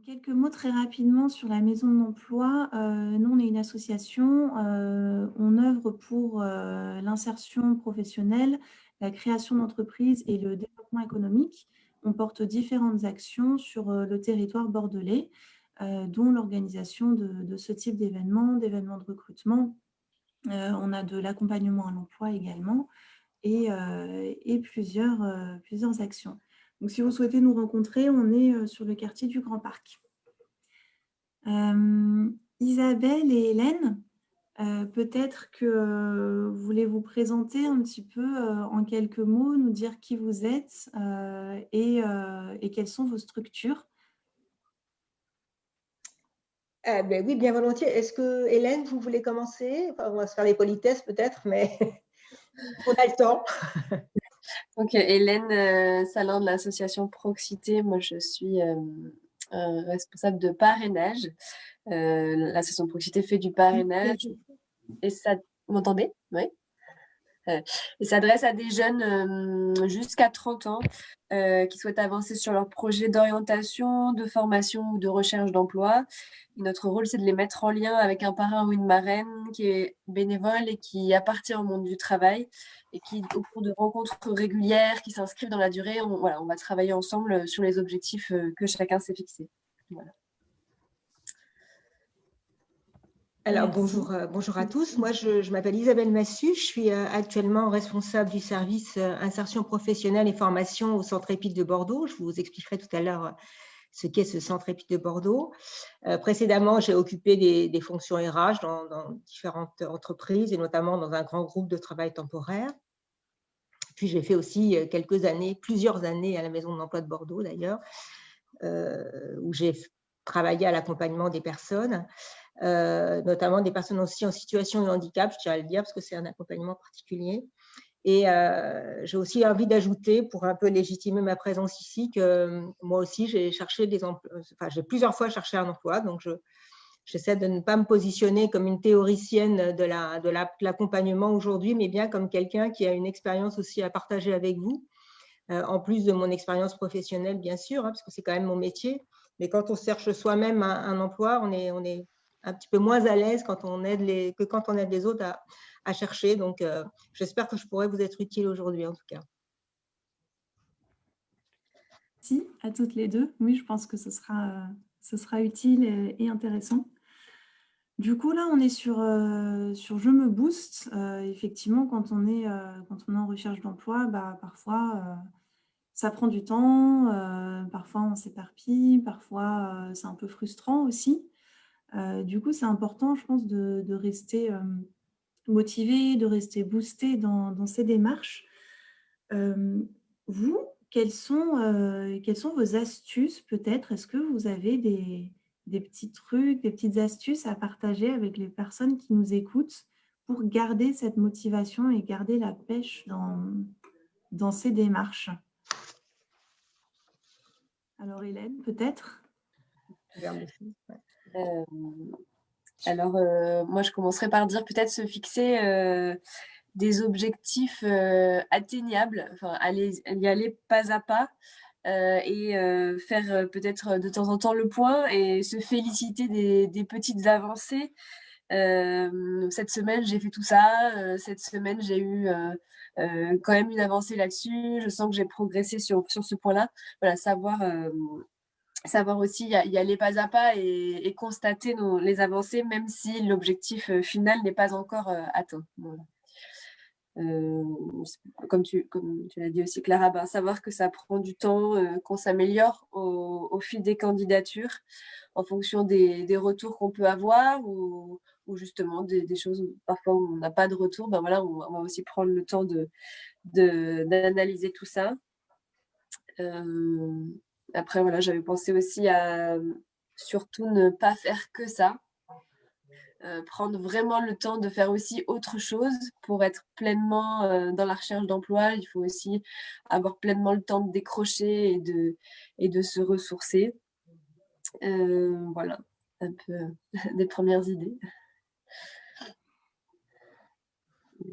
Quelques mots très rapidement sur la maison de l'emploi. Nous, on est une association, on œuvre pour, l'insertion professionnelle, la création d'entreprises et le développement économique. On porte différentes actions sur, le territoire bordelais, dont l'organisation de ce type d'événements de recrutement. On a de l'accompagnement à l'emploi également et plusieurs actions. Donc si vous souhaitez nous rencontrer, on est, sur le quartier du Grand Parc. Isabelle et Hélène, peut-être que vous voulez vous présenter un petit peu en quelques mots, nous dire qui vous êtes et quelles sont vos structures. Ben oui, bien volontiers. Est-ce que, Hélène, vous voulez commencer? Enfin, on va se faire les politesses peut-être, mais on a le temps. Donc, Hélène Salin de l'association Proxité. Moi, je suis responsable de parrainage. L'association Proxité fait du parrainage. Et ça, vous m'entendez? Oui. Et s'adresse à des jeunes jusqu'à 30 ans qui souhaitent avancer sur leur projet d'orientation, de formation ou de recherche d'emploi. Et notre rôle, c'est de les mettre en lien avec un parrain ou une marraine qui est bénévole et qui appartient au monde du travail et qui, au cours de rencontres régulières, qui s'inscrivent dans la durée, on va travailler ensemble sur les objectifs que chacun s'est fixés. Voilà. Alors, bonjour à tous. Moi, je m'appelle Isabelle Massu. Je suis actuellement responsable du service insertion professionnelle et formation au Centre EPIC de Bordeaux. Je vous expliquerai tout à l'heure ce qu'est ce Centre EPIC de Bordeaux. Précédemment, j'ai occupé des fonctions RH dans différentes entreprises et notamment dans un grand groupe de travail temporaire. Puis, j'ai fait aussi plusieurs années à la Maison de l'Emploi de Bordeaux d'ailleurs, où j'ai travaillé à l'accompagnement des personnes. Notamment des personnes aussi en situation de handicap, je tiens à le dire, parce que c'est un accompagnement particulier. Et j'ai aussi envie d'ajouter, pour un peu légitimer ma présence ici, que moi aussi, j'ai plusieurs fois cherché un emploi, donc j'essaie de ne pas me positionner comme une théoricienne de l'accompagnement aujourd'hui, mais bien comme quelqu'un qui a une expérience aussi à partager avec vous, en plus de mon expérience professionnelle, bien sûr, parce que c'est quand même mon métier. Mais quand on cherche soi-même un emploi, on est un petit peu moins à l'aise que quand on aide les autres à chercher. Donc, j'espère que je pourrai vous être utile aujourd'hui, en tout cas. Merci à toutes les deux. Oui, je pense que ce sera utile et intéressant. Du coup, là, on est sur Je me booste. Effectivement, quand on est en recherche d'emploi, parfois, ça prend du temps, parfois on s'éparpille, parfois, c'est un peu frustrant aussi. Du coup, c'est important, je pense, de rester motivé, de rester boosté dans ces démarches. Vous, quelles sont vos astuces peut-être? Est-ce que vous avez des petits trucs, des petites astuces à partager avec les personnes qui nous écoutent pour garder cette motivation et garder la pêche dans ces démarches? Alors Hélène, peut-être? Alors, moi, je commencerai par dire peut-être se fixer des objectifs atteignables, enfin, y aller pas à pas et faire peut-être de temps en temps le point et se féliciter des petites avancées. Cette semaine, j'ai fait tout ça. Cette semaine, j'ai eu quand même une avancée là-dessus. Je sens que j'ai progressé sur ce point-là. Voilà, savoir aussi y aller pas à pas et constater les avancées, même si l'objectif final n'est pas encore atteint. Voilà. Comme tu l'as dit aussi, Clara, savoir que ça prend du temps, qu'on s'améliore au fil des candidatures, en fonction des retours qu'on peut avoir ou justement des choses où parfois on n'a pas de retour. Voilà, on va aussi prendre le temps d'analyser tout ça. Après, voilà, j'avais pensé aussi à surtout ne pas faire que ça. Prendre vraiment le temps de faire aussi autre chose pour être pleinement dans la recherche d'emploi. Il faut aussi avoir pleinement le temps de décrocher et de se ressourcer. Voilà, un peu des premières idées.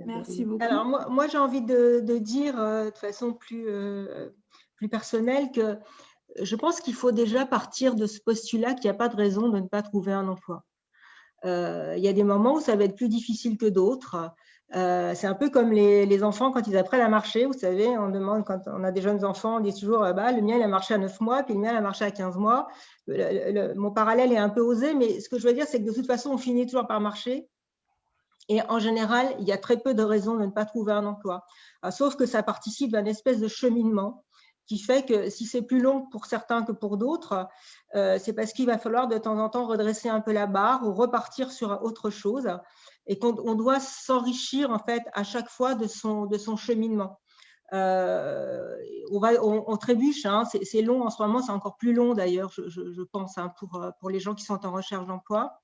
Merci beaucoup. Alors, moi j'ai envie de dire de façon plus personnelle que je pense qu'il faut déjà partir de ce postulat qu'il n'y a pas de raison de ne pas trouver un emploi. Il y a des moments où ça va être plus difficile que d'autres. C'est un peu comme les enfants quand ils apprennent à marcher. Vous savez, on demande, quand on a des jeunes enfants, on dit toujours bah, le mien, il a marché à 9 mois, puis le mien, il a marché à 15 mois. Mon parallèle est un peu osé, mais ce que je veux dire, c'est que de toute façon, on finit toujours par marcher. Et en général, il y a très peu de raisons de ne pas trouver un emploi. Sauf que ça participe d'un espèce de cheminement qui fait que si c'est plus long pour certains que pour d'autres, c'est parce qu'il va falloir de temps en temps redresser un peu la barre ou repartir sur autre chose et qu'on doit s'enrichir en fait à chaque fois de son cheminement. On trébuche, hein, c'est long en ce moment, c'est encore plus long d'ailleurs, je pense, hein, pour les gens qui sont en recherche d'emploi.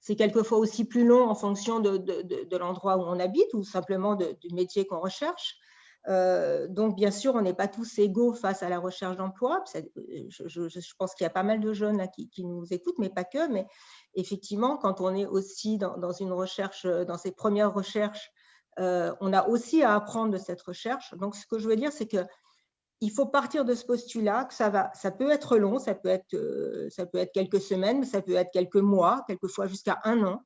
C'est quelquefois aussi plus long en fonction de l'endroit où on habite ou simplement du métier qu'on recherche. Donc, bien sûr, on n'est pas tous égaux face à la recherche d'emploi. Je pense qu'il y a pas mal de jeunes là, qui nous écoutent, mais pas que. Mais effectivement, quand on est aussi dans une recherche, dans ses premières recherches, on a aussi à apprendre de cette recherche. Donc, ce que je veux dire, c'est que il faut partir de ce postulat que ça peut être long, ça peut être quelques semaines, ça peut être quelques mois, quelquefois jusqu'à 1 an.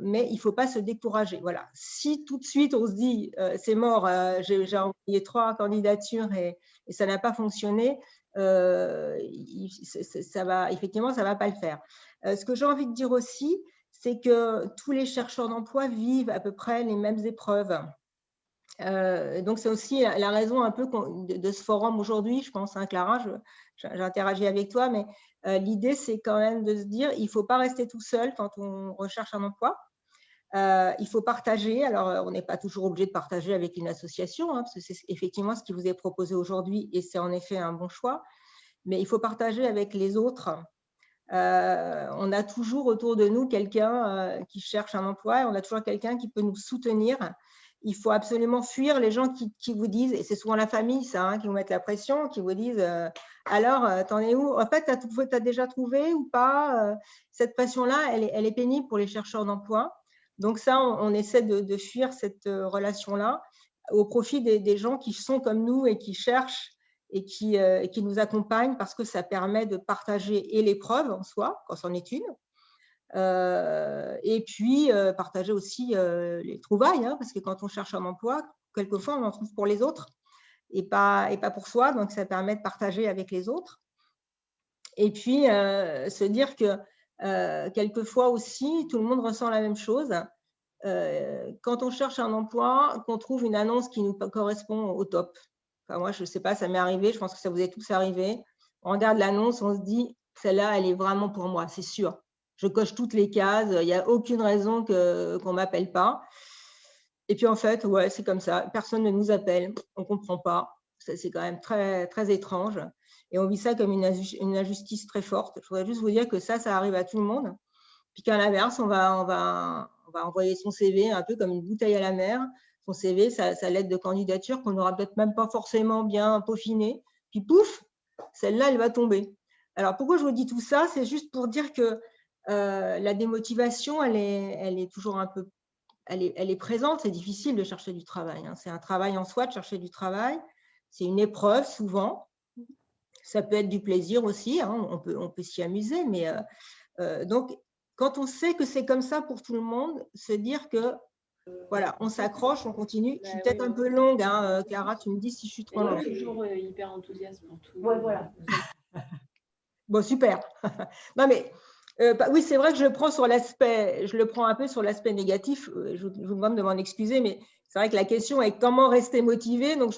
Mais il ne faut pas se décourager. Voilà. Si tout de suite on se dit c'est mort, j'ai envoyé 3 candidatures et ça n'a pas fonctionné, effectivement, ça ne va pas le faire. Ce que j'ai envie de dire aussi, c'est que tous les chercheurs d'emploi vivent à peu près les mêmes épreuves. Donc, c'est aussi la raison un peu de ce forum aujourd'hui, je pense, hein, Clara, j'interagis avec toi, mais l'idée, c'est quand même de se dire, il ne faut pas rester tout seul quand on recherche un emploi. Il faut partager. Alors, on n'est pas toujours obligé de partager avec une association, hein, parce que c'est effectivement ce qui vous est proposé aujourd'hui, et c'est en effet un bon choix, mais il faut partager avec les autres. On a toujours autour de nous quelqu'un qui cherche un emploi, et on a toujours quelqu'un qui peut nous soutenir. Il faut absolument fuir les gens qui vous disent, et c'est souvent la famille, ça, hein, qui vous mettent la pression, qui vous disent alors, t'en es où? En fait, t'as déjà trouvé ou pas? Cette pression-là, elle est pénible pour les chercheurs d'emploi. Donc ça, on essaie de fuir cette relation-là au profit des gens qui sont comme nous et qui cherchent et qui nous accompagnent parce que ça permet de partager et l'épreuve en soi, quand c'en est une, et puis partager aussi les trouvailles, hein, parce que quand on cherche un emploi, quelquefois on en trouve pour les autres et pas pour soi, donc ça permet de partager avec les autres. Et puis se dire que quelquefois aussi, tout le monde ressent la même chose. Quand on cherche un emploi, qu'on trouve une annonce qui nous correspond au top. Enfin, moi, je ne sais pas, ça m'est arrivé, je pense que ça vous est tous arrivé. On regarde l'annonce, on se dit, celle-là, elle est vraiment pour moi, c'est sûr. Je coche toutes les cases, il n'y a aucune raison qu'on ne m'appelle pas. Et puis, en fait, ouais, c'est comme ça. Personne ne nous appelle, on ne comprend pas. C'est quand même très, très étrange. Et on vit ça comme une injustice très forte. Je voudrais juste vous dire que ça arrive à tout le monde. Puis qu'à l'inverse, on va envoyer son CV un peu comme une bouteille à la mer. Son CV, sa lettre de candidature qu'on n'aura peut-être même pas forcément bien peaufinée. Puis pouf, celle-là, elle va tomber. Alors, pourquoi je vous dis tout ça? C'est juste pour dire que la démotivation, elle est toujours un peu… Elle est présente, c'est difficile de chercher du travail. Hein. C'est un travail en soi de chercher du travail. C'est une épreuve souvent. Ça peut être du plaisir aussi, hein. On peut s'y amuser. Mais donc, quand on sait que c'est comme ça pour tout le monde, se dire que voilà, on s'accroche, on continue. Je suis peut-être un peu longue, hein, Clara, tu me dis si je suis trop longue. Je suis toujours hyper enthousiaste pour tout. Ouais, voilà. Bon, super. Non, mais oui, c'est vrai que je le prends un peu sur l'aspect négatif. Je vous demande de m'en excuser, mais c'est vrai que la question est comment rester motivé. Donc,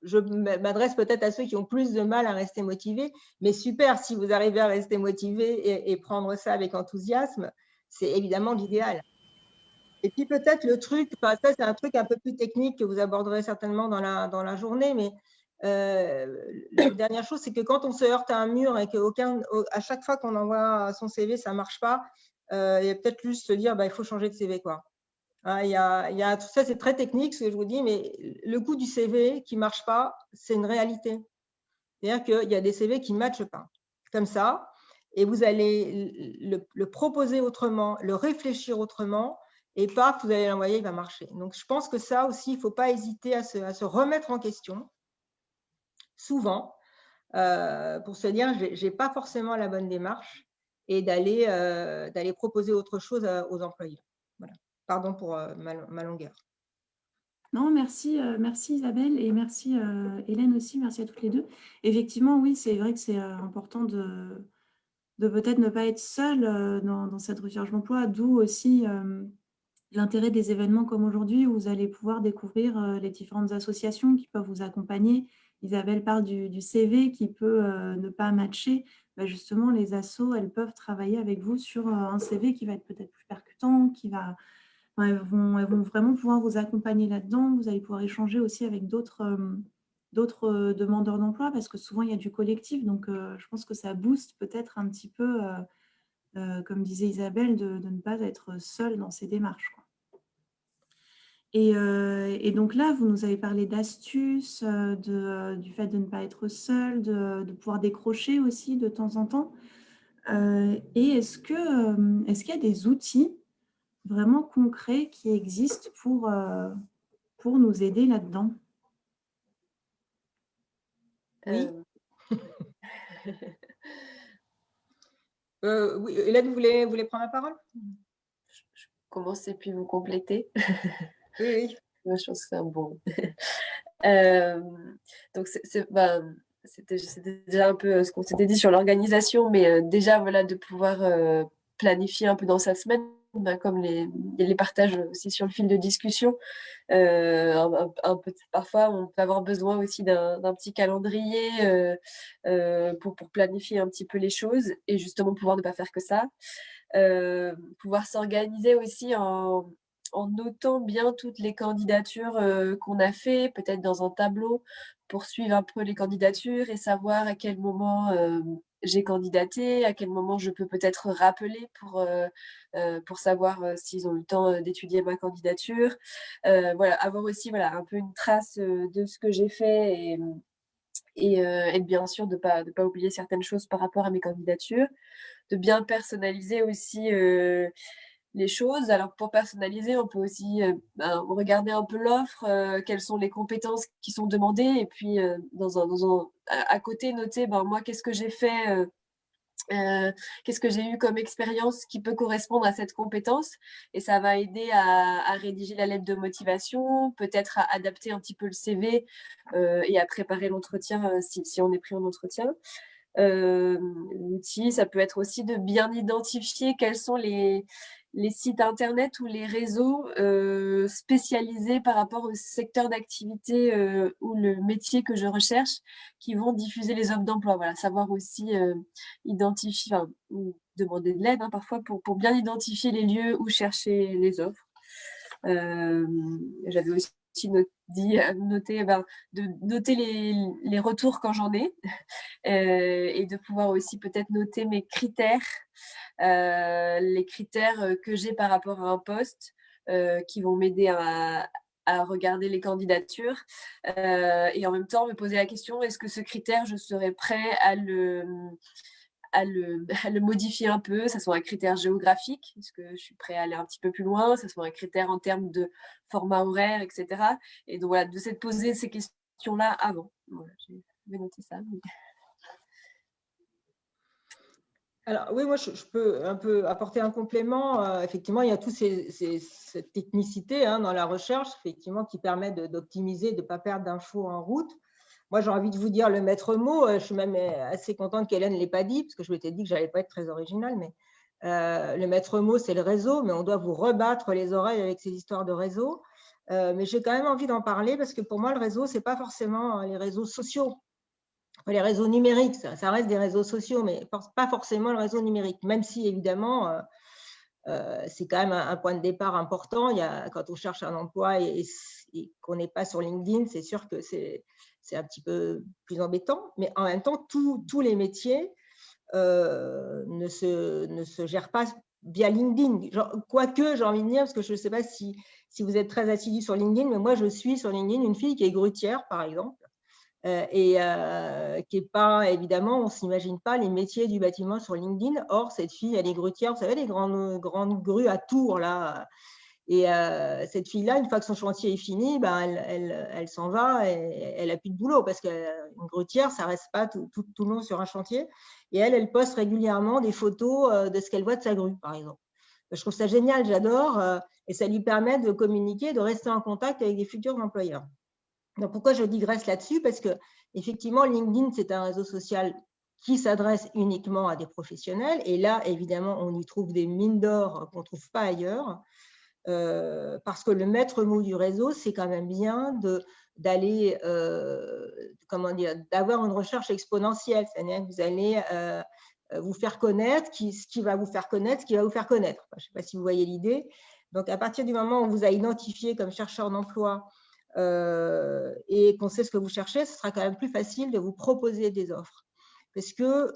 je m'adresse peut-être à ceux qui ont plus de mal à rester motivés. Mais super, si vous arrivez à rester motivé et prendre ça avec enthousiasme, c'est évidemment l'idéal. Et puis peut-être le truc, ça c'est un truc un peu plus technique que vous aborderez certainement dans la journée, mais la dernière chose, c'est que quand on se heurte à un mur et qu'à chaque fois qu'on envoie son CV, ça ne marche pas, il y a peut-être juste se dire il faut changer de CV, quoi. Hein, tout ça, c'est très technique ce que je vous dis, mais le coût du CV qui ne marche pas, c'est une réalité. C'est-à-dire qu'il y a des CV qui ne matchent pas, comme ça, et vous allez le proposer autrement, le réfléchir autrement, et paf, vous allez l'envoyer, il va marcher. Donc, je pense que ça aussi, il ne faut pas hésiter à se remettre en question, souvent, pour se dire je n'ai pas forcément la bonne démarche et d'aller proposer autre chose aux employés. Voilà. Pardon pour ma longueur. Non, merci, merci Isabelle et merci Hélène aussi, merci à toutes les deux. Effectivement, oui, c'est vrai que c'est important de peut-être ne pas être seule dans cette recherche d'emploi, d'où aussi l'intérêt des événements comme aujourd'hui où vous allez pouvoir découvrir les différentes associations qui peuvent vous accompagner. Isabelle parle du CV qui peut ne pas matcher. Bah, justement, les assos, elles peuvent travailler avec vous sur un CV qui va être peut-être plus percutant, qui va... Enfin, elles vont vraiment pouvoir vous accompagner là-dedans. Vous allez pouvoir échanger aussi avec d'autres demandeurs d'emploi parce que souvent, il y a du collectif. Donc, je pense que ça booste peut-être un petit peu, comme disait Isabelle, de ne pas être seule dans ces démarches, quoi. Et donc là, vous nous avez parlé d'astuces, du fait de ne pas être seule, de pouvoir décrocher aussi de temps en temps. Et est-ce qu'il y a des outils vraiment concrets qui existent pour nous aider là-dedans? Oui. Euh, Oui, Hélène, vous voulez prendre la parole? je commence et puis vous complétez. Oui, oui. Moi, je pense que c'est un bon. Donc, c'était déjà un peu ce qu'on s'était dit sur l'organisation, mais déjà, voilà, de pouvoir planifier un peu dans sa semaine, comme les partages aussi sur le fil de discussion. Un peu, parfois, on peut avoir besoin aussi d'un petit calendrier pour planifier un petit peu les choses et justement pouvoir ne pas faire que ça. Pouvoir s'organiser aussi en notant bien toutes les candidatures qu'on a fait, peut-être dans un tableau, pour suivre un peu les candidatures et savoir à quel moment j'ai candidaté, à quel moment je peux peut-être rappeler pour savoir s'ils ont eu le temps d'étudier ma candidature. Voilà, avoir aussi voilà, un peu une trace de ce que j'ai fait et bien sûr de pas oublier certaines choses par rapport à mes candidatures, de bien personnaliser aussi les choses. Alors pour personnaliser, on peut aussi regarder un peu l'offre, quelles sont les compétences qui sont demandées, et puis à côté noter moi qu'est-ce que j'ai fait, qu'est-ce que j'ai eu comme expérience qui peut correspondre à cette compétence, et ça va aider à rédiger la lettre de motivation, peut-être à adapter un petit peu le CV et à préparer l'entretien si on est pris en entretien. L'outil, ça peut être aussi de bien identifier quels sont les sites internet ou les réseaux spécialisés par rapport au secteur d'activité ou le métier que je recherche qui vont diffuser les offres d'emploi. Voilà, savoir aussi identifier, ou demander de l'aide parfois pour bien identifier les lieux où chercher les offres. J'avais aussi noté de noter les retours quand j'en ai et de pouvoir aussi peut-être noter mes critères, les critères que j'ai par rapport à un poste qui vont m'aider à regarder les candidatures et en même temps me poser la question, est-ce que ce critère, je serais prêt à le modifier un peu, ça soit un critère géographique, est-ce que je suis prêt à aller un petit peu plus loin, ça soit un critère en termes de format horaire, etc. Et donc voilà, de poser ces questions-là avant. Voilà, j'ai noté ça. Mais... Alors oui, moi je peux un peu apporter un complément. Effectivement, il y a toute cette technicité dans la recherche, effectivement, qui permet d'optimiser, de ne pas perdre d'infos en route. Moi, j'ai envie de vous dire le maître mot. Je suis même assez contente qu'Hélène ne l'ait pas dit, parce que je m'étais dit que je n'allais pas être très originale, mais le maître mot, c'est le réseau, mais on doit vous rebattre les oreilles avec ces histoires de réseau. Mais j'ai quand même envie d'en parler, parce que pour moi, le réseau, ce n'est pas forcément les réseaux sociaux. Les réseaux numériques, ça reste des réseaux sociaux, mais pas forcément le réseau numérique, même si évidemment, c'est quand même un point de départ important. Quand on cherche un emploi et qu'on n'est pas sur LinkedIn, c'est sûr que c'est un petit peu plus embêtant, mais en même temps, tous les métiers ne se gèrent pas via LinkedIn. Quoique, j'ai envie de dire, parce que je ne sais pas si vous êtes très assidu sur LinkedIn, mais moi, je suis sur LinkedIn une fille qui est grutière, par exemple, et qui n'est pas, évidemment, on ne s'imagine pas les métiers du bâtiment sur LinkedIn. Or, cette fille, elle est grutière, vous savez, les grandes grues à Tours, là. Et cette fille-là, une fois que son chantier est fini, ben, elle s'en va et elle n'a plus de boulot parce qu'une grutière, ça ne reste pas tout le long sur un chantier. Et elle poste régulièrement des photos de ce qu'elle voit de sa grue, par exemple. Je trouve ça génial, j'adore. Et ça lui permet de communiquer, de rester en contact avec des futurs employeurs. Donc, pourquoi je digresse là-dessus? Parce que, effectivement, LinkedIn, c'est un réseau social qui s'adresse uniquement à des professionnels. Et là, évidemment, on y trouve des mines d'or qu'on ne trouve pas ailleurs. Parce que le maître mot du réseau, c'est quand même bien d'aller, comment dire, d'avoir une recherche exponentielle. C'est-à-dire que vous allez vous faire connaître, ce qui va vous faire connaître, ce qui va vous faire connaître. Je ne sais pas si vous voyez l'idée. Donc, à partir du moment où on vous a identifié comme chercheur d'emploi et qu'on sait ce que vous cherchez, ce sera quand même plus facile de vous proposer des offres. Parce que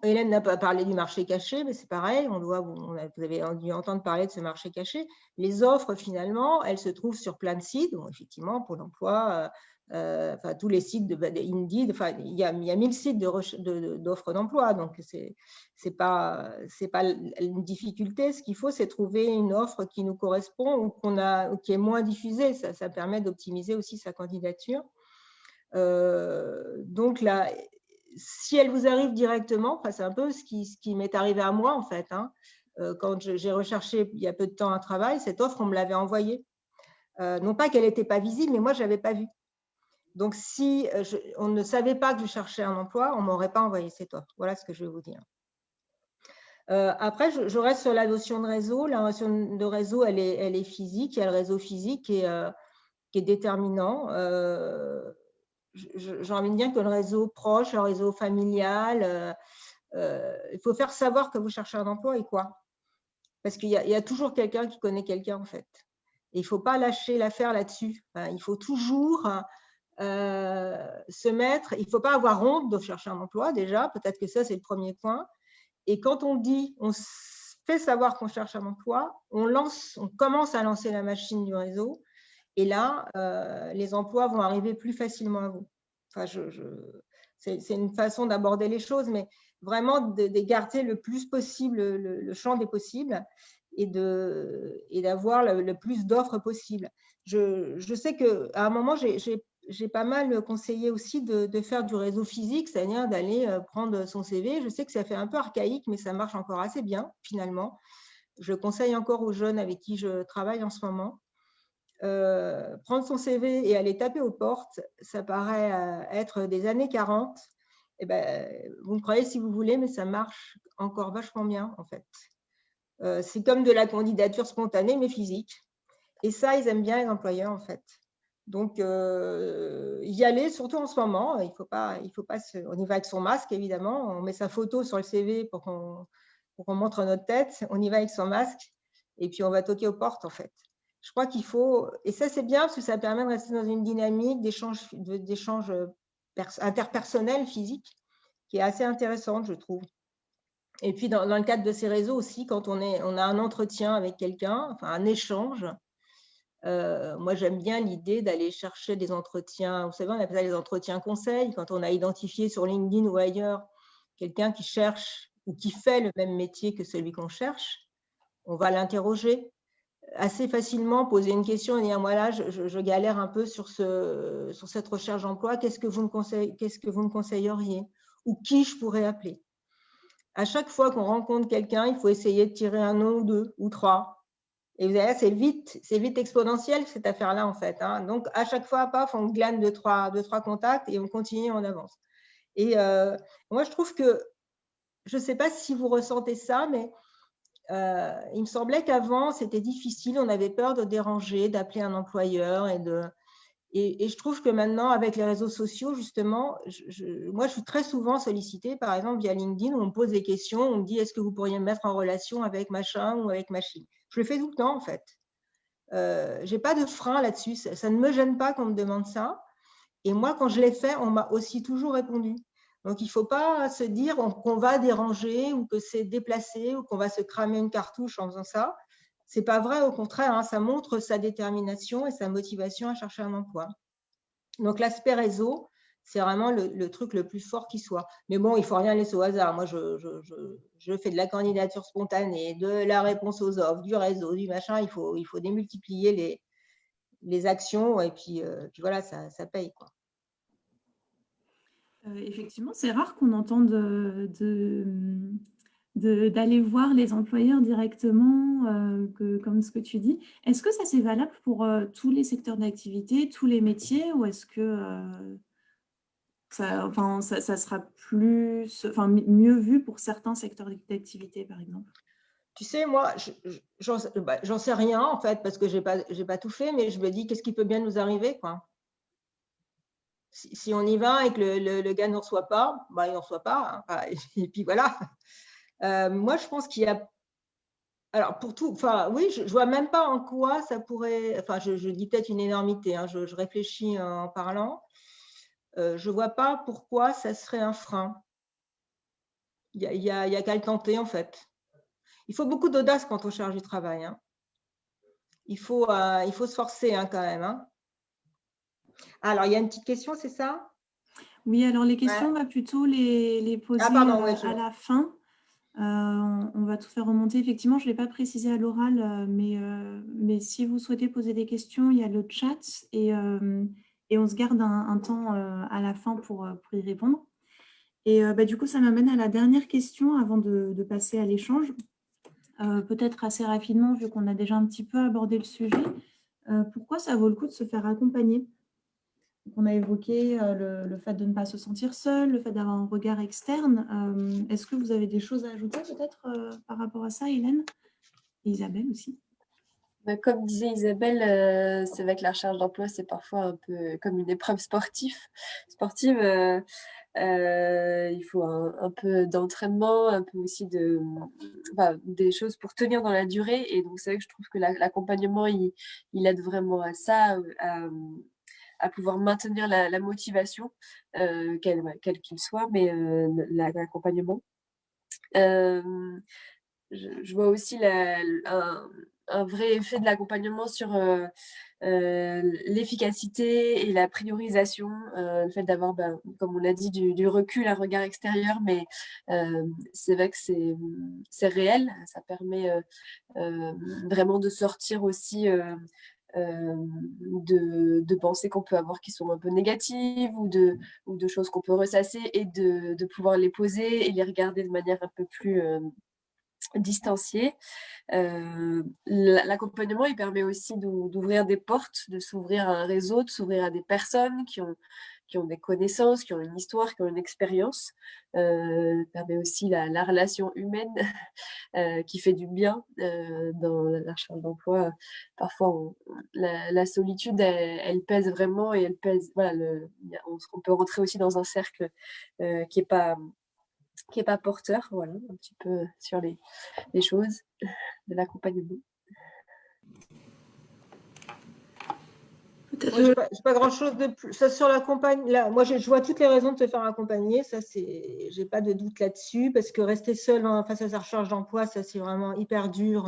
Hélène n'a pas parlé du marché caché, mais c'est pareil, vous avez dû entendre parler de ce marché caché. Les offres, finalement, elles se trouvent sur plein de sites. Bon, effectivement, Pôle emploi, enfin, tous les sites de Indeed, enfin, il y a 1000 sites d'offres d'emploi, donc c'est pas une difficulté. Ce qu'il faut, c'est trouver une offre qui nous correspond ou qui est moins diffusée. Ça permet d'optimiser aussi sa candidature. Donc là, si elle vous arrive directement, c'est un peu ce qui m'est arrivé à moi en fait. Quand j'ai recherché il y a peu de temps un travail, cette offre, on me l'avait envoyée. Non pas qu'elle n'était pas visible, mais moi, je ne l'avais pas vue. Donc, si on ne savait pas que je cherchais un emploi, on ne m'aurait pas envoyé cette offre. Voilà ce que je vais vous dire. Après, je reste sur la notion de réseau. La notion de réseau, elle est physique. Il y a le réseau physique qui est déterminant. J'ai envie de dire que le réseau proche, le réseau familial, il faut faire savoir que vous cherchez un emploi et quoi. Parce qu'il y a toujours quelqu'un qui connaît quelqu'un, en fait. Et il ne faut pas lâcher l'affaire là-dessus. Il faut toujours se mettre, il ne faut pas avoir honte de chercher un emploi, déjà. Peut-être que ça, c'est le premier point. Et quand on fait savoir qu'on cherche un emploi, on commence à lancer la machine du réseau. Et là, les emplois vont arriver plus facilement à vous. Enfin, c'est une façon d'aborder les choses, mais vraiment d'écarter le plus possible le champ des possibles et d'avoir le plus d'offres possibles. Je sais qu'à un moment, j'ai pas mal conseillé aussi de faire du réseau physique, c'est-à-dire d'aller prendre son CV. Je sais que ça fait un peu archaïque, mais ça marche encore assez bien, finalement. Je conseille encore aux jeunes avec qui je travaille en ce moment. Prendre son CV et aller taper aux portes, ça paraît être des années 40. Et ben, vous me croyez si vous voulez, mais ça marche encore vachement bien, en fait. C'est comme de la candidature spontanée, mais physique. Et ça, ils aiment bien les employeurs, en fait. Donc, y aller, surtout en ce moment, il faut pas on y va avec son masque, évidemment. On met sa photo sur le CV pour qu'on montre notre tête. On y va avec son masque et puis on va toquer aux portes, en fait. Je crois qu'il faut, et ça c'est bien parce que ça permet de rester dans une dynamique d'échange interpersonnel, physique, qui est assez intéressante, je trouve. Et puis dans le cadre de ces réseaux aussi, quand on a un entretien avec quelqu'un, enfin un échange, moi j'aime bien l'idée d'aller chercher des entretiens, vous savez, on appelle ça les entretiens conseils, quand on a identifié sur LinkedIn ou ailleurs quelqu'un qui cherche ou qui fait le même métier que celui qu'on cherche, on va l'interroger assez facilement, poser une question et dire voilà, je galère un peu sur cette recherche d'emploi, qu'est-ce que vous me conseilleriez ou qui je pourrais appeler. À chaque fois qu'on rencontre quelqu'un, il faut essayer de tirer un nom ou deux ou trois. Et vous allez, c'est vite exponentiel cette affaire-là en fait. Donc à chaque fois, paf, on glane deux, trois contacts et on continue, on avance. Et moi, je trouve que, je ne sais pas si vous ressentez ça, mais il me semblait qu'avant, c'était difficile, on avait peur de déranger, d'appeler un employeur. Et je trouve que maintenant, avec les réseaux sociaux, justement, moi, je suis très souvent sollicitée, par exemple, via LinkedIn, où on me pose des questions, on me dit, est-ce que vous pourriez me mettre en relation avec machin ou avec machine? Je le fais tout le temps, en fait. Je n'ai pas de frein là-dessus. Ça ne me gêne pas qu'on me demande ça. Et moi, quand je l'ai fait, on m'a aussi toujours répondu. Donc, il ne faut pas se dire qu'on va déranger ou que c'est déplacé ou qu'on va se cramer une cartouche en faisant ça. Ce n'est pas vrai, au contraire, ça montre sa détermination et sa motivation à chercher un emploi. Donc, l'aspect réseau, c'est vraiment le truc le plus fort qui soit. Mais bon, il ne faut rien laisser au hasard. Moi, je fais de la candidature spontanée, de la réponse aux offres, du réseau, du machin. Il faut démultiplier les actions et puis voilà, ça paye, quoi. Effectivement, c'est rare qu'on entende d'aller voir les employeurs directement, comme ce que tu dis. Est-ce que ça, c'est valable pour tous les secteurs d'activité, tous les métiers, ou est-ce que ça sera mieux vu pour certains secteurs d'activité, par exemple? Tu sais, moi, j'en sais rien, en fait, parce que j'ai pas tout fait, mais je me dis, qu'est-ce qui peut bien nous arriver, quoi? Si on y va et que le gars ne reçoit pas, bah, il ne reçoit pas, hein, et puis voilà. Moi, je pense qu'il y a… Alors, pour tout, enfin, oui, je ne vois même pas en quoi ça pourrait… Enfin, je dis peut-être une énormité, hein, je réfléchis en parlant. Je ne vois pas pourquoi ça serait un frein. Il y a qu'à le tenter, en fait. Il faut beaucoup d'audace quand on cherche du travail, hein. Il faut se forcer, hein, quand même, hein. Alors, il y a une petite question, c'est ça? Oui, alors les questions, Ouais. on va plutôt les poser Pardon, ouais, à la fin. On va tout faire remonter. Effectivement, je ne l'ai pas précisé à l'oral, mais si vous souhaitez poser des questions, il y a le chat et on se garde un temps à la fin pour y répondre. Et du coup, ça m'amène à la dernière question avant de passer à l'échange. Peut-être assez rapidement, vu qu'on a déjà un petit peu abordé le sujet. Pourquoi ça vaut le coup de se faire accompagner? Donc, on a évoqué le fait de ne pas se sentir seul, le fait d'avoir un regard externe. Est-ce que vous avez des choses à ajouter peut-être par rapport à ça, Hélène? Et Isabelle aussi. Comme disait Isabelle, c'est vrai que la recherche d'emploi, c'est parfois un peu comme une épreuve sportive. Il faut un peu d'entraînement, un peu aussi des choses pour tenir dans la durée. Et donc, c'est vrai que je trouve que l'accompagnement, il aide vraiment à ça, à pouvoir maintenir la motivation, quel qu'il soit, mais l'accompagnement. Je vois aussi un vrai effet de l'accompagnement sur l'efficacité et la priorisation, le fait d'avoir, comme on l'a dit, du recul, un regard extérieur, mais c'est vrai que c'est réel, ça permet vraiment de sortir aussi de pensées qu'on peut avoir qui sont un peu négatives ou de choses qu'on peut ressasser et de pouvoir les poser et les regarder de manière un peu plus distanciée. L'accompagnement, il permet aussi d'ouvrir des portes, de s'ouvrir à un réseau, de s'ouvrir à des personnes qui ont des connaissances, qui ont une histoire, qui ont une expérience. Permet aussi la relation humaine qui fait du bien dans la recherche d'emploi. Parfois, la solitude, elle pèse vraiment et elle pèse. Voilà, on peut rentrer aussi dans un cercle qui est pas porteur. Voilà, un petit peu sur les choses de l'accompagnement. Moi, je n'ai pas grand-chose de plus. Ça, sur l'accompagnement, moi, je vois toutes les raisons de te faire accompagner. Ça, j'ai pas de doute là-dessus, parce que rester seul face à sa recherche d'emploi, ça, c'est vraiment hyper dur.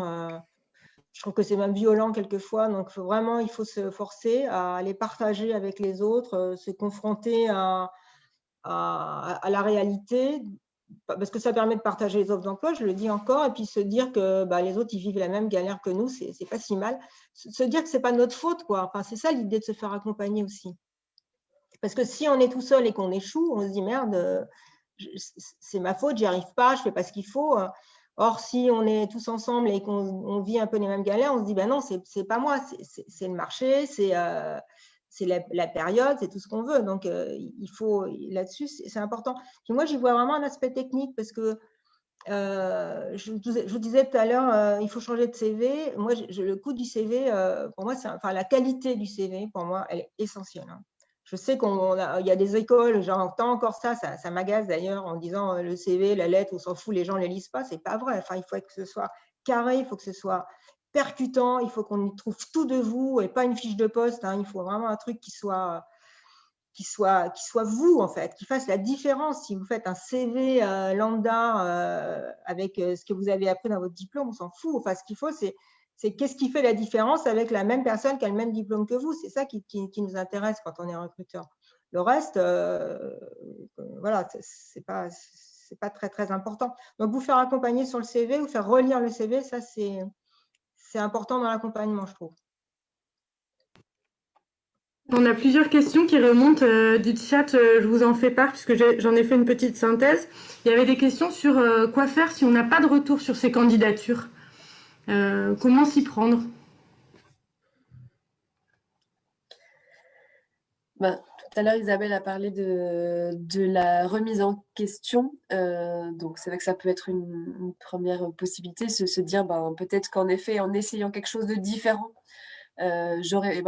Je trouve que c'est même violent quelquefois. Donc, il faut se forcer à aller partager avec les autres, se confronter à la réalité, parce que ça permet de partager les offres d'emploi, je le dis encore, et puis se dire que les autres, ils vivent la même galère que nous, c'est pas si mal. Se dire que c'est pas notre faute, quoi. Enfin, c'est ça l'idée de se faire accompagner aussi. Parce que si on est tout seul et qu'on échoue, on se dit merde, c'est ma faute, j'y arrive pas, je fais pas ce qu'il faut. Or, si on est tous ensemble et qu'on vit un peu les mêmes galères, on se dit non, c'est pas moi, c'est le marché, c'est la période, c'est tout ce qu'on veut. Donc, il faut, là-dessus, c'est important. Puis moi, j'y vois vraiment un aspect technique, parce que je vous disais tout à l'heure, il faut changer de CV. Moi, le coût du CV, pour moi, la qualité du CV, pour moi, elle est essentielle, hein. Je sais qu'il y a des écoles, j'entends encore ça m'agace d'ailleurs, en disant le CV, la lettre, on s'en fout, les gens ne les lisent pas. C'est pas vrai. Enfin, il faut que ce soit carré, il faut que ce soit percutant, il faut qu'on y trouve tout de vous et pas une fiche de poste, hein. Il faut vraiment un truc qui soit vous, en fait, qui fasse la différence. Si vous faites un CV lambda avec ce que vous avez appris dans votre diplôme, on s'en fout. Enfin, ce qu'il faut, c'est qu'est-ce qui fait la différence avec la même personne qui a le même diplôme que vous. C'est ça qui nous intéresse quand on est recruteur. Le reste, voilà, c'est pas très, très important. Donc, vous faire accompagner sur le CV, vous faire relire le CV, ça, c'est important dans l'accompagnement, je trouve. On a plusieurs questions qui remontent du chat, je vous en fais part puisque j'en ai fait une petite synthèse. Il y avait des questions sur quoi faire si on n'a pas de retour sur ces candidatures. Comment s'y prendre? Tout à l'heure, Isabelle a parlé de la remise en question. Donc, c'est vrai que ça peut être une première possibilité, se dire peut-être qu'en effet, en essayant quelque chose de différent, j'aurais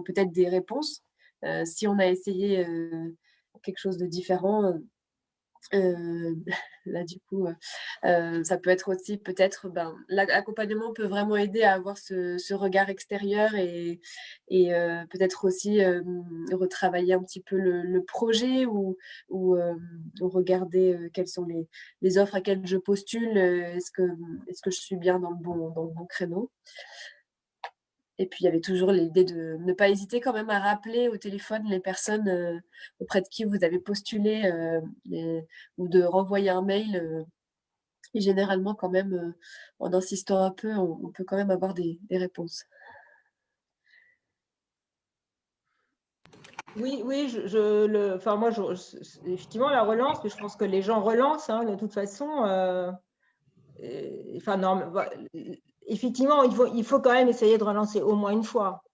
peut-être des réponses. Si on a essayé quelque chose de différent, là, du coup, ça peut être aussi peut-être, l'accompagnement peut vraiment aider à avoir ce regard extérieur et peut-être aussi retravailler un petit peu le projet ou regarder quelles sont les offres à quelles je postule. Est-ce que je suis bien dans le bon créneau? Et puis, il y avait toujours l'idée de ne pas hésiter quand même à rappeler au téléphone les personnes auprès de qui vous avez postulé ou de renvoyer un mail. Et généralement, quand même, en insistant un peu, on peut quand même avoir des réponses. Oui, moi, effectivement, la relance, mais je pense que les gens relancent, hein, de toute façon. Effectivement, il faut quand même essayer de relancer au moins une fois.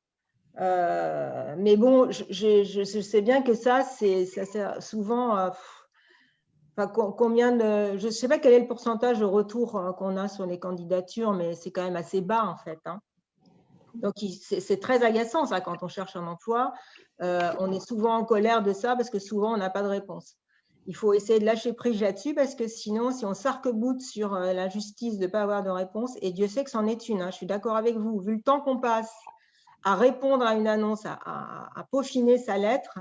Mais bon, je sais bien que ça sert souvent. Je ne sais pas quel est le pourcentage de retour qu'on a sur les candidatures, mais c'est quand même assez bas en fait, hein. Donc, c'est très agaçant ça quand on cherche un emploi. On est souvent en colère de ça parce que souvent on n'a pas de réponse. Il faut essayer de lâcher prise là-dessus parce que sinon, si on s'arc-boute sur l'injustice de ne pas avoir de réponse, et Dieu sait que c'en est une, hein, je suis d'accord avec vous, vu le temps qu'on passe à répondre à une annonce, à peaufiner sa lettre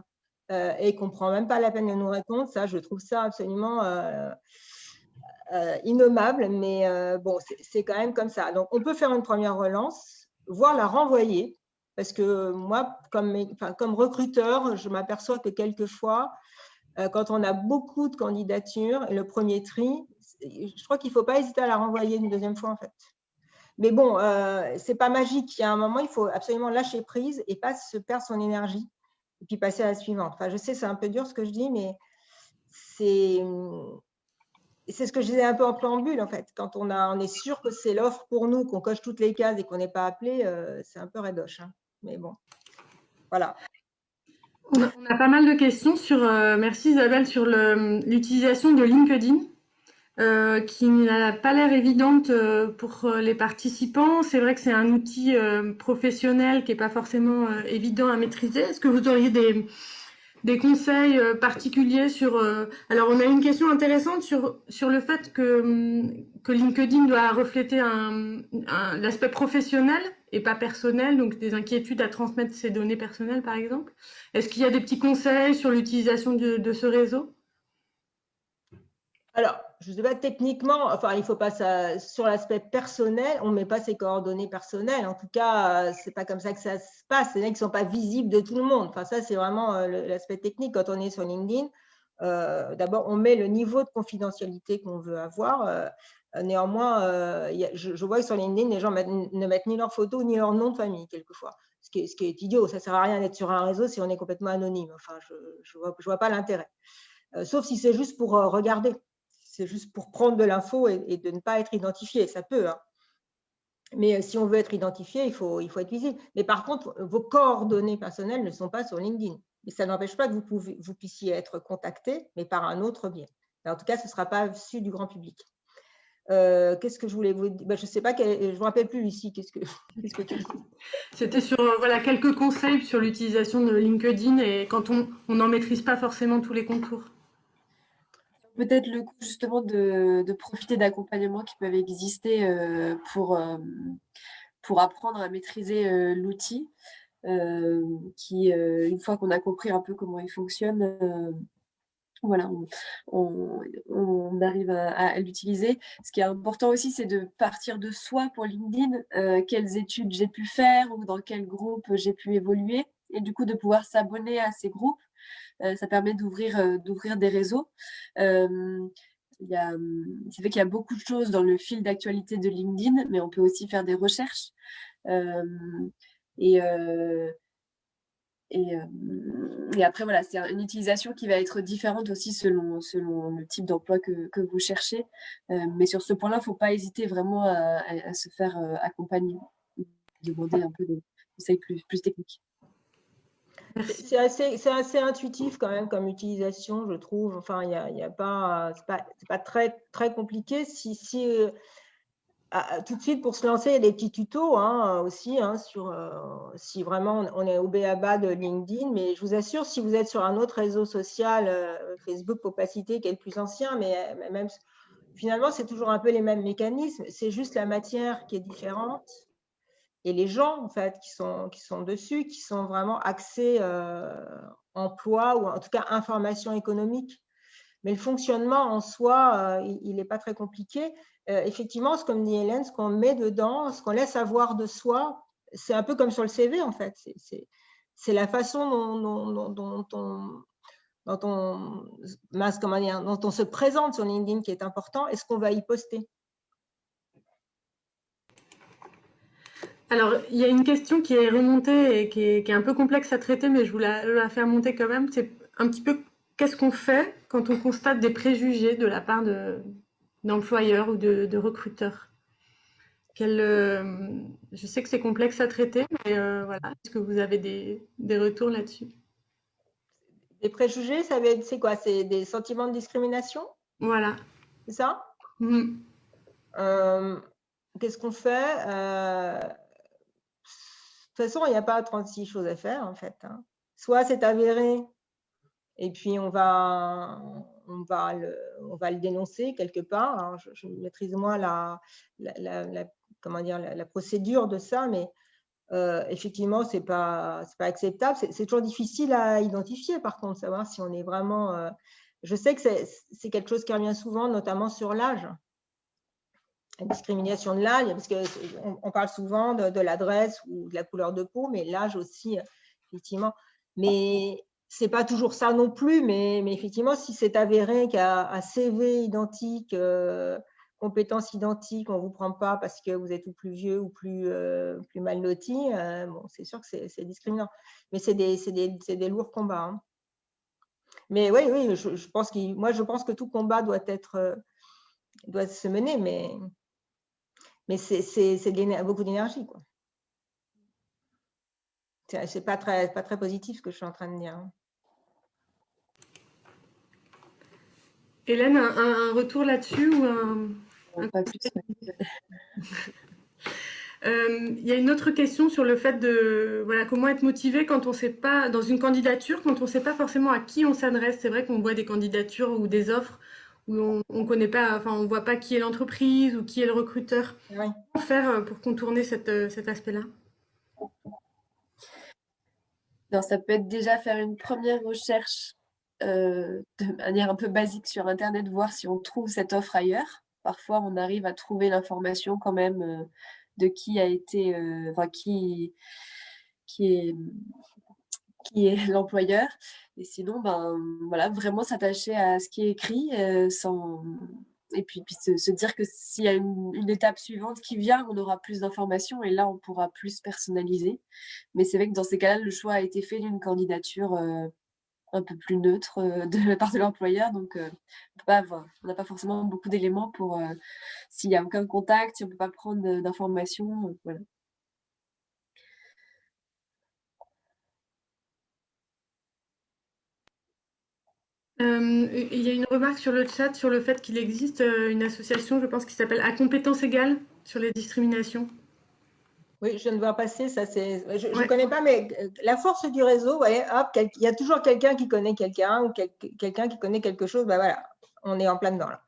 et qu'on ne prend même pas la peine de nous répondre, ça, je trouve ça absolument innommable, mais bon, c'est quand même comme ça. Donc, on peut faire une première relance, voire la renvoyer, parce que moi, comme recruteur, je m'aperçois que quelquefois, quand on a beaucoup de candidatures, le premier tri, je crois qu'il ne faut pas hésiter à la renvoyer une deuxième fois, en fait. Mais bon, ce n'est pas magique. Il y a un moment, il faut absolument lâcher prise et pas se perdre son énergie et puis passer à la suivante. Enfin, je sais, c'est un peu dur ce que je dis, mais c'est ce que je disais un peu en préambule, en fait. Quand on est sûr que c'est l'offre pour nous, qu'on coche toutes les cases et qu'on n'est pas appelé, c'est un peu radoche, hein. Mais bon, voilà. On a pas mal de questions merci Isabelle, sur l'utilisation de LinkedIn. Qui n'a pas l'air évidente pour les participants. C'est vrai que c'est un outil professionnel qui n'est pas forcément évident à maîtriser. Est-ce que vous auriez des conseils particuliers sur... Alors, on a une question intéressante sur le fait que LinkedIn doit refléter l'aspect professionnel et pas personnel, donc des inquiétudes à transmettre ses données personnelles, par exemple. Est-ce qu'il y a des petits conseils sur l'utilisation de ce réseau ? Alors, je ne sais pas techniquement, enfin, il ne faut pas ça sur l'aspect personnel, on ne met pas ses coordonnées personnelles. En tout cas, ce n'est pas comme ça que ça se passe. C'est-à-dire qu'ils ne sont pas visibles de tout le monde. Enfin, ça, c'est vraiment l'aspect technique. Quand on est sur LinkedIn, d'abord, on met le niveau de confidentialité qu'on veut avoir. Néanmoins, je vois que sur LinkedIn, les gens ne mettent ni leur photo ni leur nom de famille, quelquefois. Ce qui est idiot. Ça ne sert à rien d'être sur un réseau si on est complètement anonyme. Enfin, je ne vois pas l'intérêt. Sauf si c'est juste pour regarder. C'est juste pour prendre de l'info et de ne pas être identifié. Ça peut, hein. Mais si on veut être identifié, il faut être visible. Mais par contre, vos coordonnées personnelles ne sont pas sur LinkedIn. Mais ça n'empêche pas que vous puissiez être contacté, mais par un autre biais. En tout cas, ce ne sera pas su du grand public. Qu'est-ce que je voulais vous dire? Je ne sais pas, je ne me rappelle plus, Lucie. Qu'est-ce que tu dis? C'était sur quelques conseils sur l'utilisation de LinkedIn et quand on n'en maîtrise pas forcément tous les contours. Peut-être le coup justement de profiter d'accompagnements qui peuvent exister pour apprendre à maîtriser l'outil, qui, une fois qu'on a compris un peu comment il fonctionne, voilà, on arrive à l'utiliser. Ce qui est important aussi, c'est de partir de soi pour LinkedIn, quelles études j'ai pu faire ou dans quel groupe j'ai pu évoluer, et du coup de pouvoir s'abonner à ces groupes Ça permet d'ouvrir des réseaux. C'est vrai qu'il y a beaucoup de choses dans le fil d'actualité de LinkedIn, mais on peut aussi faire des recherches. Et après, voilà, c'est une utilisation qui va être différente aussi selon le type d'emploi que vous cherchez. Mais sur ce point-là, il ne faut pas hésiter vraiment à se faire accompagner, demander un peu de conseils plus techniques. C'est assez intuitif quand même comme utilisation, je trouve. Enfin, c'est pas très, très compliqué. Tout de suite, pour se lancer, il y a des petits tutos aussi sur si vraiment on est au b.a-ba de LinkedIn. Mais je vous assure, si vous êtes sur un autre réseau social, Facebook, Opacité, qui est le plus ancien, mais même finalement, c'est toujours un peu les mêmes mécanismes. C'est juste la matière qui est différente et les gens en fait qui sont dessus, qui sont vraiment axés emploi ou en tout cas information économique. Mais le fonctionnement en soi, il n'est pas très compliqué. Effectivement, comme dit Hélène, ce qu'on met dedans, ce qu'on laisse avoir de soi, c'est un peu comme sur le CV en fait. C'est la façon dont on se présente sur LinkedIn qui est important et ce qu'on va y poster. Alors, il y a une question qui est remontée et qui est un peu complexe à traiter, mais je vous la faire monter quand même. C'est un petit peu qu'est-ce qu'on fait quand on constate des préjugés de la part d'employeurs ou de recruteurs. Je sais que c'est complexe à traiter, mais voilà, est-ce que vous avez des retours là-dessus? Des préjugés, c'est quoi? C'est des sentiments de discrimination? Voilà. C'est ça? Mmh. Qu'est-ce qu'on fait? De toute façon, il n'y a pas 36 choses à faire, en fait. Soit c'est avéré, et puis on va le dénoncer quelque part. Alors, je maîtrise moins la procédure de ça, mais effectivement, c'est pas acceptable. C'est toujours difficile à identifier, par contre, savoir si on est vraiment… je sais que c'est quelque chose qui revient souvent, notamment sur l'âge. La discrimination de l'âge, parce qu'on parle souvent de l'adresse ou de la couleur de peau, mais l'âge aussi, effectivement. Mais ce n'est pas toujours ça non plus, mais effectivement, si c'est avéré qu'à un CV identique, compétences identiques, on ne vous prend pas parce que vous êtes ou plus vieux ou plus mal loti, bon, c'est sûr que c'est discriminant. Mais c'est des lourds combats. Hein. Mais oui, je pense que tout combat doit se mener, mais c'est beaucoup d'énergie, quoi. C'est pas très positif ce que je suis en train de dire. Hélène, un retour là-dessus ou Pas plus. Il y a une autre question sur le fait de comment être motivé quand on sait pas, dans une candidature, quand on ne sait pas forcément à qui on s'adresse. C'est vrai qu'on voit des candidatures ou des offres où on connaît pas, enfin on voit pas qui est l'entreprise ou qui est le recruteur. Oui. Comment faire pour contourner cet aspect-là? Ça peut être déjà faire une première recherche de manière un peu basique sur Internet, voir si on trouve cette offre ailleurs. Parfois, on arrive à trouver l'information quand même de qui a été, qui est l'employeur. Et sinon, vraiment s'attacher à ce qui est écrit et puis se dire que s'il y a une étape suivante qui vient, on aura plus d'informations et là, on pourra plus personnaliser. Mais c'est vrai que dans ces cas-là, le choix a été fait d'une candidature un peu plus neutre de la part de l'employeur. Donc, on n'a pas forcément beaucoup d'éléments pour s'il n'y a aucun contact, si on ne peut pas prendre d'informations. Voilà. Il y a une remarque sur le chat sur le fait qu'il existe une association, je pense, qui s'appelle À compétences égales sur les discriminations. Oui, je viens de voir passer, ça je ne connais pas, mais la force du réseau, ouais, hop, il y a toujours quelqu'un qui connaît quelqu'un ou quelqu'un qui connaît quelque chose, voilà, on est en plein dedans là.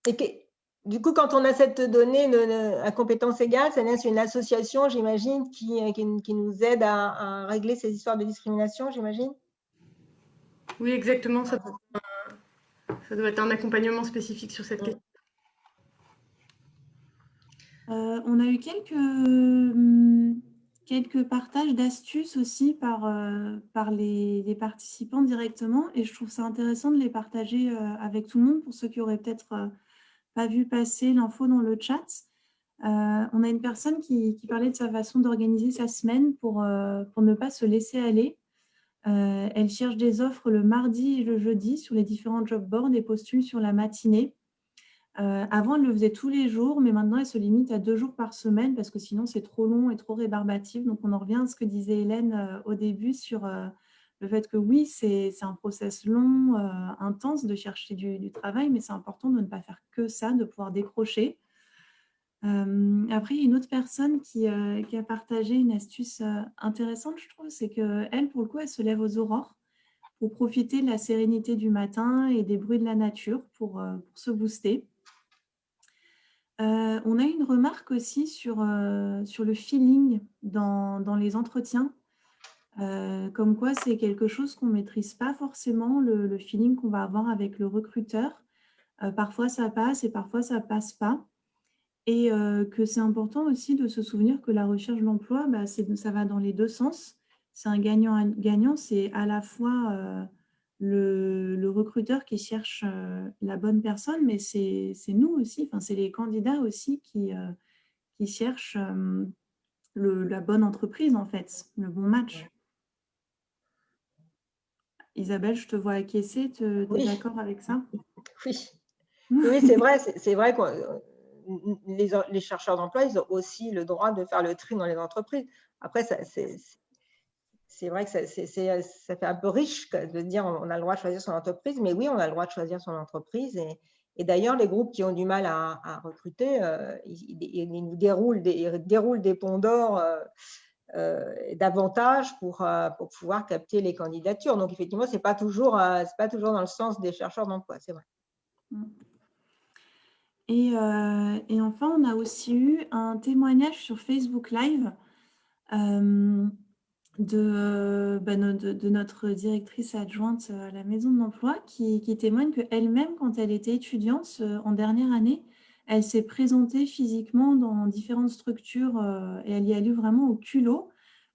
Et du coup, quand on a cette donnée à compétences égales, c'est une association, j'imagine, qui nous aide à régler ces histoires de discrimination, j'imagine. Oui, exactement, ça doit être un accompagnement spécifique sur cette question. On a eu quelques quelques partages d'astuces aussi par les participants directement, et je trouve ça intéressant de les partager avec tout le monde pour ceux qui auraient peut-être pas vu passer l'info dans le chat. On a une personne qui parlait de sa façon d'organiser sa semaine pour ne pas se laisser aller. Elle cherche des offres le mardi et le jeudi sur les différents job boards et postule sur la matinée. Avant, elle le faisait tous les jours, mais maintenant, elle se limite à 2 jours par semaine parce que sinon, c'est trop long et trop rébarbatif. Donc, on en revient à ce que disait Hélène au début sur le fait que oui, c'est un process long, intense de chercher du travail, mais c'est important de ne pas faire que ça, de pouvoir décrocher. Après, il y a une autre personne qui a partagé une astuce intéressante, je trouve, c'est qu'elle, pour le coup, elle se lève aux aurores pour profiter de la sérénité du matin et des bruits de la nature pour se booster. On a une remarque aussi sur le feeling dans les entretiens, comme quoi c'est quelque chose qu'on ne maîtrise pas forcément, le feeling qu'on va avoir avec le recruteur. Parfois, ça passe et parfois, ça ne passe pas. Et que c'est important aussi de se souvenir que la recherche d'emploi, bah, ça va dans les deux sens. C'est un gagnant-gagnant, c'est à la fois le recruteur qui cherche la bonne personne, mais c'est nous aussi, c'est les candidats aussi qui cherchent la bonne entreprise, en fait, le bon match. Isabelle, je te vois acquiescer, tu es Oui. d'accord avec ça? Oui, oui, c'est vrai que les chercheurs d'emploi, ils ont aussi le droit de faire le tri dans les entreprises. Après, c'est vrai que ça fait un peu riche de dire on a le droit de choisir son entreprise, mais oui, on a le droit de choisir son entreprise. Et d'ailleurs, les groupes qui ont du mal à recruter, ils nous déroulent des ponts d'or d'avantages pour pouvoir capter les candidatures. Donc, effectivement, ce n'est pas toujours dans le sens des chercheurs d'emploi, c'est vrai. Et enfin, on a aussi eu un témoignage sur Facebook Live de notre directrice adjointe à la Maison de l'Emploi qui témoigne qu'elle-même, quand elle était étudiante en dernière année, elle s'est présentée physiquement dans différentes structures et elle y allait vraiment au culot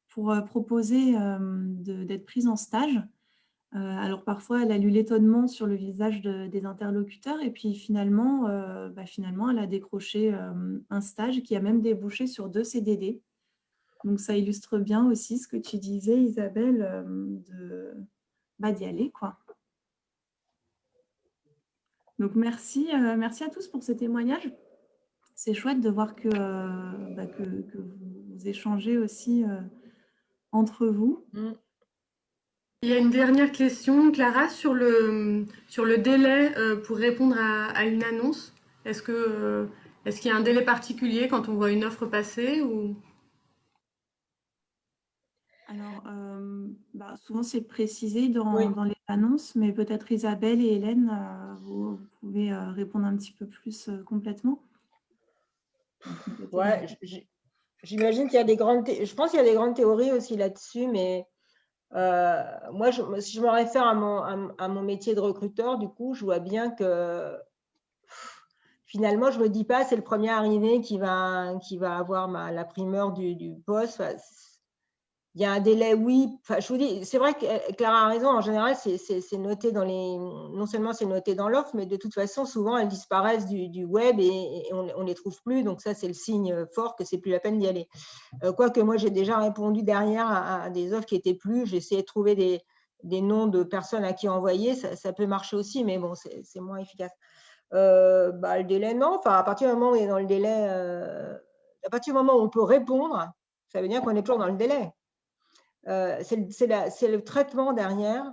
pour proposer d'être prise en stage. Alors parfois, elle a eu l'étonnement sur le visage des interlocuteurs et puis finalement, elle a décroché un stage qui a même débouché sur 2 CDD. Donc, ça illustre bien aussi ce que tu disais, Isabelle, d'y aller, quoi. Donc, merci à tous pour ce témoignage. C'est chouette de voir que vous échangez aussi entre vous. Il y a une dernière question, Clara, sur le délai pour répondre à une annonce. Est-ce qu'il y a un délai particulier quand on voit une offre passer ou... Alors, souvent, c'est précisé dans les annonces, mais peut-être Isabelle et Hélène, vous pouvez répondre un petit peu plus complètement. Ouais, j'imagine qu'il y a je pense qu'il y a des grandes théories aussi là-dessus, mais moi, si je me réfère à mon métier de recruteur, du coup, je vois bien que finalement, je me dis pas c'est le premier arrivé qui va avoir la primeur du poste. Enfin, il y a un délai, oui. Enfin, je vous dis, c'est vrai que Clara a raison. En général, c'est noté non seulement c'est noté dans l'offre, mais de toute façon, souvent, elles disparaissent du web et on les trouve plus. Donc ça, c'est le signe fort que c'est plus la peine d'y aller. Quoique moi, j'ai déjà répondu derrière à des offres qui étaient plus. J'ai essayé de trouver des noms de personnes à qui envoyer. Ça peut marcher aussi, mais bon, c'est moins efficace. Le délai, non. Enfin, à partir du moment où on est dans le délai, à partir du moment où on peut répondre, ça veut dire qu'on est toujours dans le délai. C'est le traitement derrière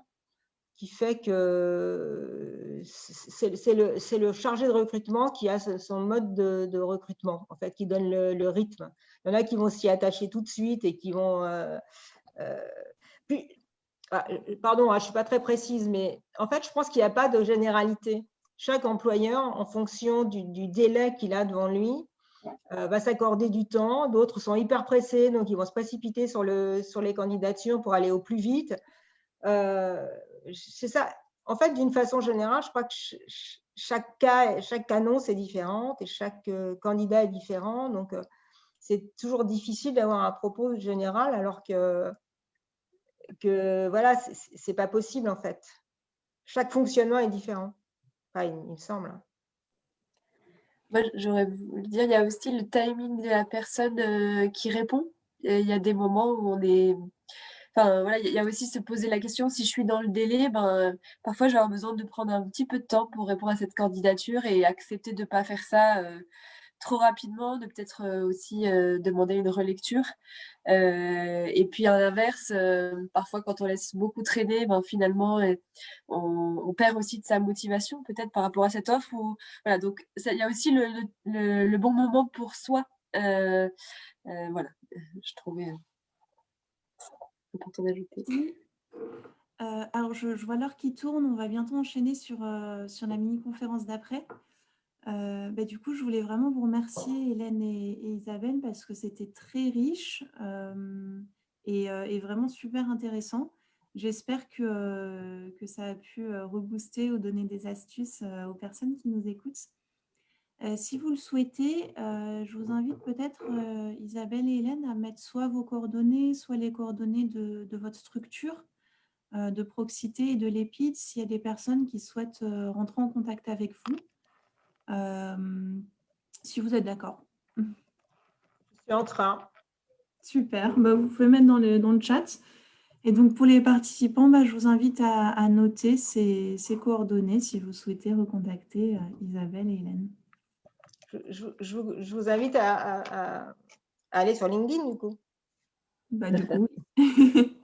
qui fait que c'est le chargé de recrutement qui a son mode de recrutement, en fait, qui donne le rythme. Il y en a qui vont s'y attacher tout de suite et qui vont… pardon, je ne suis pas très précise, mais en fait, je pense qu'il n'y a pas de généralité. Chaque employeur, en fonction du délai qu'il a devant lui, va s'accorder du temps. D'autres sont hyper pressés, donc ils vont se précipiter sur les candidatures pour aller au plus vite. C'est ça. En fait, d'une façon générale, je crois que chaque annonce est différente et chaque candidat est différent. Donc, c'est toujours difficile d'avoir un propos général alors que voilà, c'est pas possible en fait. Chaque fonctionnement est différent. Enfin, il me semble. Moi, j'aurais voulu dire, il y a aussi le timing de la personne qui répond. Il y a des moments où on est... Enfin, voilà, il y a aussi se poser la question, si je suis dans le délai, parfois, je vais avoir besoin de prendre un petit peu de temps pour répondre à cette candidature et accepter de ne pas faire ça trop rapidement, de peut-être aussi demander une relecture. Et puis à l'inverse, parfois quand on laisse beaucoup traîner, finalement, on perd aussi de sa motivation peut-être par rapport à cette offre. Voilà, donc il y a aussi le bon moment pour soi. Voilà, je trouvais important d'ajouter. Alors, je vois l'heure qui tourne. On va bientôt enchaîner sur la mini-conférence d'après. Du coup, je voulais vraiment vous remercier, Hélène et Isabelle, parce que c'était très riche et vraiment super intéressant. J'espère que ça a pu rebooster ou donner des astuces aux personnes qui nous écoutent. Si vous le souhaitez, je vous invite peut-être, Isabelle et Hélène, à mettre soit vos coordonnées, soit les coordonnées de votre structure de Proxité et de l'EPID, s'il y a des personnes qui souhaitent rentrer en contact avec vous. Si vous êtes d'accord. Je suis en train. Super. Vous pouvez mettre dans le chat. Et donc, pour les participants, je vous invite à noter ces coordonnées si vous souhaitez recontacter Isabelle et Hélène. Je vous invite à aller sur LinkedIn, du coup. Du coup, oui.